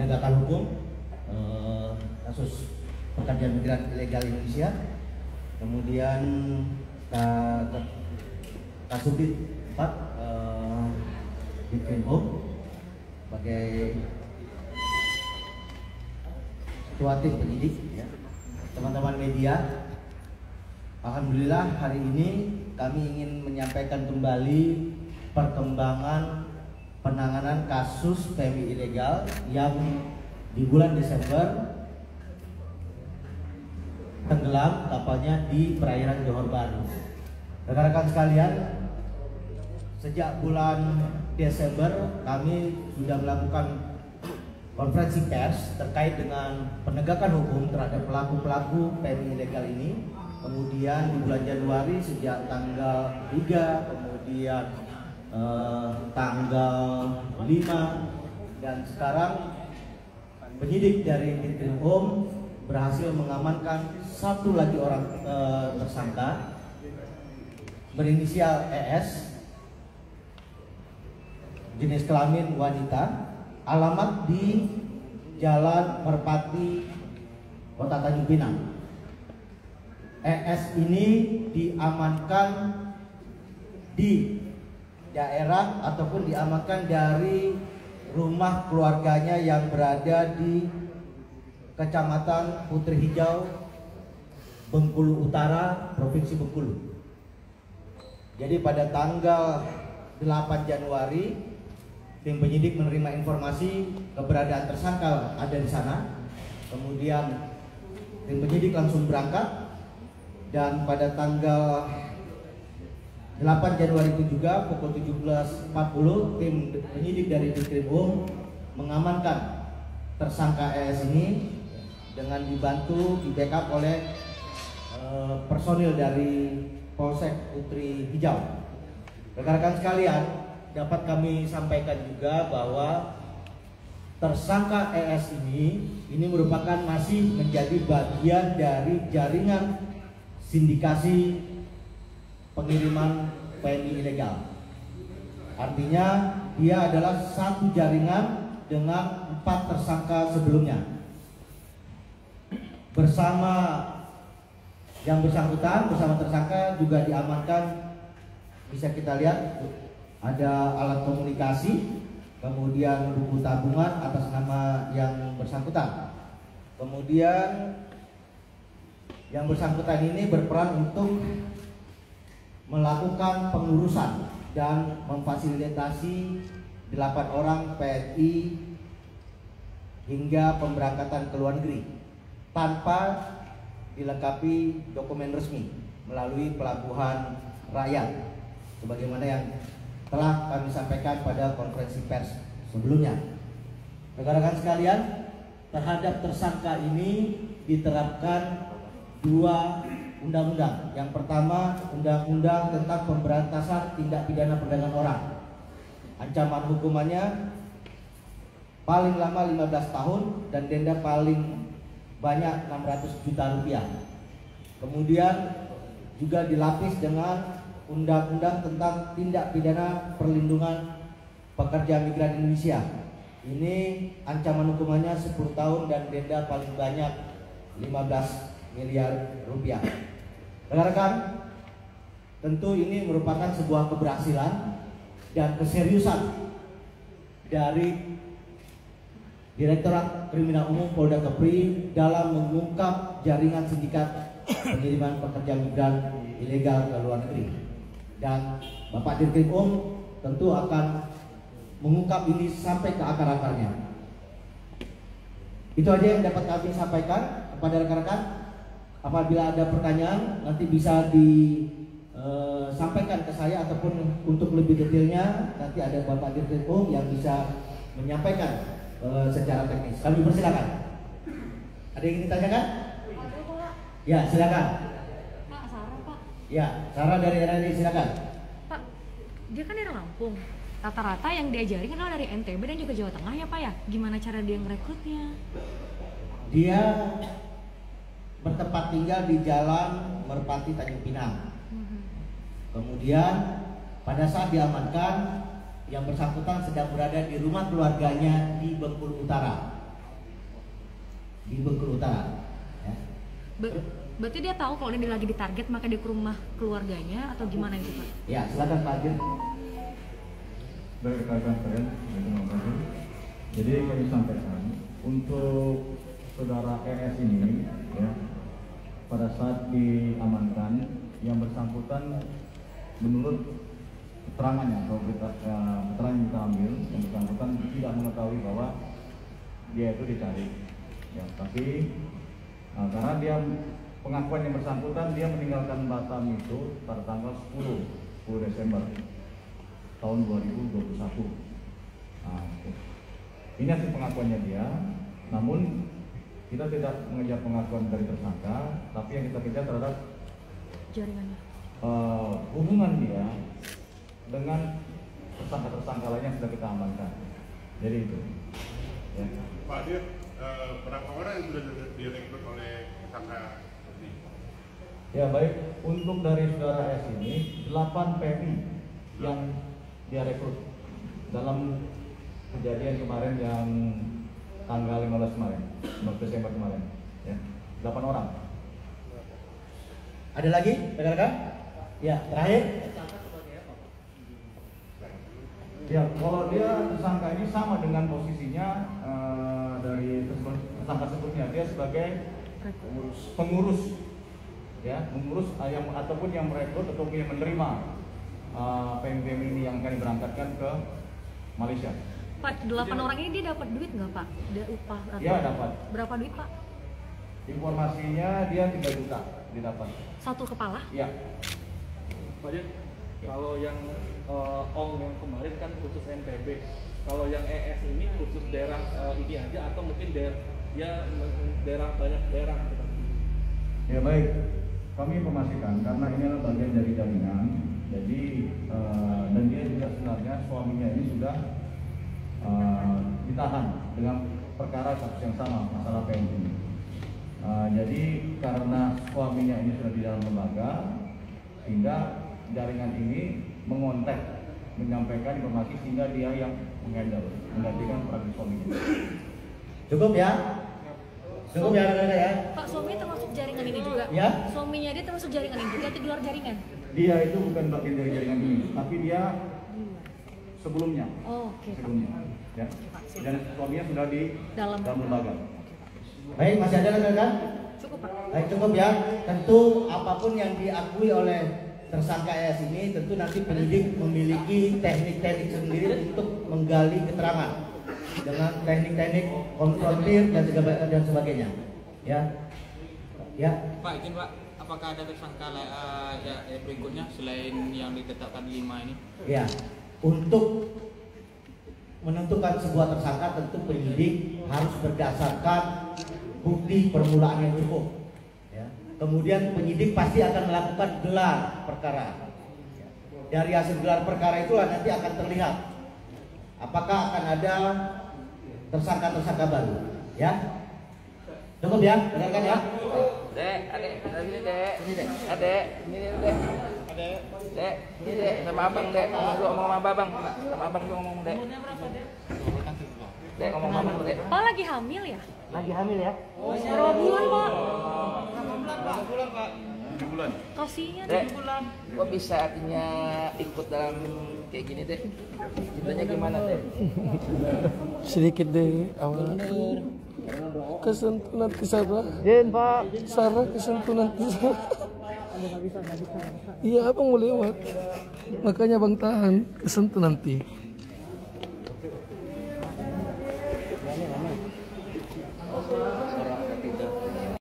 penegakan hukum kasus pekerja migran ilegal Indonesia, kemudian Kasubdit 4 Ditkrimum sebagai ketua tim penyidik, ya. Teman-teman media, alhamdulillah hari ini kami ingin menyampaikan kembali perkembangan penanganan kasus PMI ilegal yang di bulan Desember tenggelam kapalnya di perairan Johor Bahru. Rekan-rekan sekalian, sejak bulan Desember kami sudah melakukan konferensi pers terkait dengan penegakan hukum terhadap pelaku-pelaku PMI ilegal ini. Kemudian di bulan Januari sejak tanggal 3, kemudian tanggal 5, dan sekarang penyidik dari Ditkrimum berhasil mengamankan satu lagi orang tersangka berinisial ES, jenis kelamin wanita, alamat di Jalan Merpati, Kota Tanjung Pinang. ES ini diamankan di daerah ataupun diamankan dari rumah keluarganya yang berada di Kecamatan Putri Hijau, Bengkulu Utara, Provinsi Bengkulu. Jadi pada tanggal 8 Januari tim penyidik menerima informasi keberadaan tersangka ada di sana. Kemudian tim penyidik langsung berangkat, dan pada tanggal 8 Januari itu juga pukul 17.40 tim penyidik dari Ditkrimum mengamankan tersangka ES ini dengan dibantu di backup oleh personil dari Polsek Putri Hijau. Rekan-rekan sekalian, dapat kami sampaikan juga bahwa tersangka ES ini merupakan masih menjadi bagian dari jaringan sindikasi pengiriman PMI ilegal. Artinya dia adalah satu jaringan dengan 4 tersangka sebelumnya. Bersama yang bersangkutan, bersama tersangka juga diamankan, bisa kita lihat ada alat komunikasi, kemudian buku tabungan atas nama yang bersangkutan. Kemudian yang bersangkutan ini berperan untuk melakukan pengurusan dan memfasilitasi 8 orang PNI hingga pemberangkatan ke luar negeri tanpa dilengkapi dokumen resmi melalui pelabuhan rakyat sebagaimana yang telah kami sampaikan pada konferensi pers sebelumnya. Rekan-rekan sekalian, terhadap tersangka ini diterapkan 2 undang-undang. Yang pertama, Undang-Undang tentang Pemberantasan Tindak Pidana Perdagangan Orang. Ancaman hukumannya paling lama 15 tahun dan denda paling banyak 600 juta rupiah. Kemudian juga dilapis dengan Undang-Undang tentang Tindak Pidana Perlindungan Pekerja Migran Indonesia. Ini ancaman hukumannya 10 tahun dan denda paling banyak 15 miliar rupiah. Rekan-rekan, tentu ini merupakan sebuah keberhasilan dan keseriusan dari Direktorat Kriminal Umum Polda Kepri dalam mengungkap jaringan sindikat pengiriman pekerja migran ilegal ke luar negeri. Dan Bapak Ditkrimum tentu akan mengungkap ini sampai ke akar-akarnya. Itu aja yang dapat kami sampaikan kepada rekan-rekan. Apabila ada pertanyaan nanti bisa disampaikan ke saya ataupun untuk lebih detailnya nanti ada Bapak Ditkrimum yang bisa menyampaikan secara teknis. Kami persilakan. Ada yang ingin ditanyakan? Ada, Pak. Ya, silakan. Pak, Sarah, Pak. Ya, Sarah dari RRI, silakan. Pak, dia kan dari Lampung. Rata-rata yang diajari kan dari NTB dan juga Jawa Tengah ya, Pak ya. Gimana cara dia ngerekrutnya? Dia bertempat tinggal di Jalan Merpati Tanjung Pinang. Kemudian pada saat diamankan, yang bersangkutan sedang berada di rumah keluarganya di Bengkulu Utara. di Bengkulu Utara. Ya. Berarti dia tahu kalau dia lagi ditarget maka dia ke rumah keluarganya atau gimana itu Pak? Ya, silakan Pak Dir. Baik, rekan-rekan sekalian, terima kasih. Jadi kami sampaikan untuk saudara ES ini, ya, pada saat diamankan, yang bersangkutan menurut keterangannya atau keterangan yang kita ambil, yang bersangkutan tidak mengetahui bahwa dia itu dicari. Ya, tapi karena dia pengakuan yang bersangkutan, dia meninggalkan Batam itu pada tanggal 10 Desember tahun 2021. Ini hasil pengakuannya dia, namun kita tidak mengejar pengakuan dari tersangka, tapi yang kita kejar terhadap Jaringannya. Hubungan dia dengan tersangka-tersangka lain yang sudah kita amankan. Jadi itu. Ya. Pak Dir, berapa orang yang sudah direkrut oleh tersangka ini? Ya baik, untuk dari saudara S ini 8 PMI yang dia rekrut dalam kejadian kemarin yang tanggal 15 kemarin, 15 Desember kemarin, ya, 8 orang. Ada lagi rekan-rekan? Ya, terakhir. Ya, kalau dia tersangka ini sama dengan posisinya dari tersangka sebelumnya, dia sebagai pengurus, ya, pengurus yang ataupun yang merekrut ataupun yang menerima PMPM ini yang akan diberangkatkan ke Malaysia. Pak, 8 orang ini dia dapat duit nggak Pak? Dia upah atau? Ya dapat. Berapa duit Pak? Informasinya dia 3 juta didapat. Satu kepala? Iya. Pak Dir, kalau yang Ong yang kemarin kan khusus NTB, kalau yang ES ini khusus daerah ini aja atau mungkin daerah banyak daerah gitu? Ya baik, kami informasikan karena ini adalah bagian dari jaringan, jadi dan dia juga sebenarnya suaminya ini sudah ditahan dengan perkara kasus yang sama, masalah PMI ini. Jadi karena suaminya ini sudah di dalam lembaga, sehingga jaringan ini mengontak, menyampaikan informasi sehingga dia yang menghandle, menggantikan peran suaminya. Cukup ya? Cukup ya rekan-rekan ya? Pak, suami termasuk jaringan ini juga? Ya. Suaminya dia termasuk jaringan ini juga atau di luar jaringan? Dia itu bukan bagian dari jaringan ini, tapi dia sebelumnya. Oh, oke Pak. Sebelumnya, ya. Dan suaminya sudah di Dalam lembaga. Baik, masih ada rekan-rekan? Cukup Pak. Baik, cukup ya. Tentu apapun yang diakui oleh tersangka ES ini, tentu nanti penyidik memiliki teknik-teknik sendiri untuk menggali keterangan dengan teknik-teknik konfrontir dan sebagainya. Ya, ya. Pak, izin Pak, apakah ada tersangka berikutnya selain yang ditetapkan 5 ini? Ya, untuk menentukan sebuah tersangka tentu penyidik harus berdasarkan bukti permulaan yang cukup. Ya. Kemudian penyidik pasti akan melakukan gelar perkara. Ya. Dari hasil gelar perkara itulah nanti akan terlihat apakah akan ada tersangka-tersangka baru. Ya, cukup ya, dengarkan ya. Dek, adek, sini dek, adek, ini dek, dek, ini dek, sama abang dek, ngomong sama abang, sama abang juga ngomong dek, dek ngomong sama abang dek. Pak lagi hamil ya? Lagi hamil ya? Berapa bulan Pak? 7 bulan. Kasihan Dek, 7 bulan. kok bisa artinya ikut dalam kayak gini dek? Ceritanya gimana dek? Sedikit deh awal kesentuh nanti Sarah kesentuh nanti iya abang mau lewat makanya bang tahan kesentuh nanti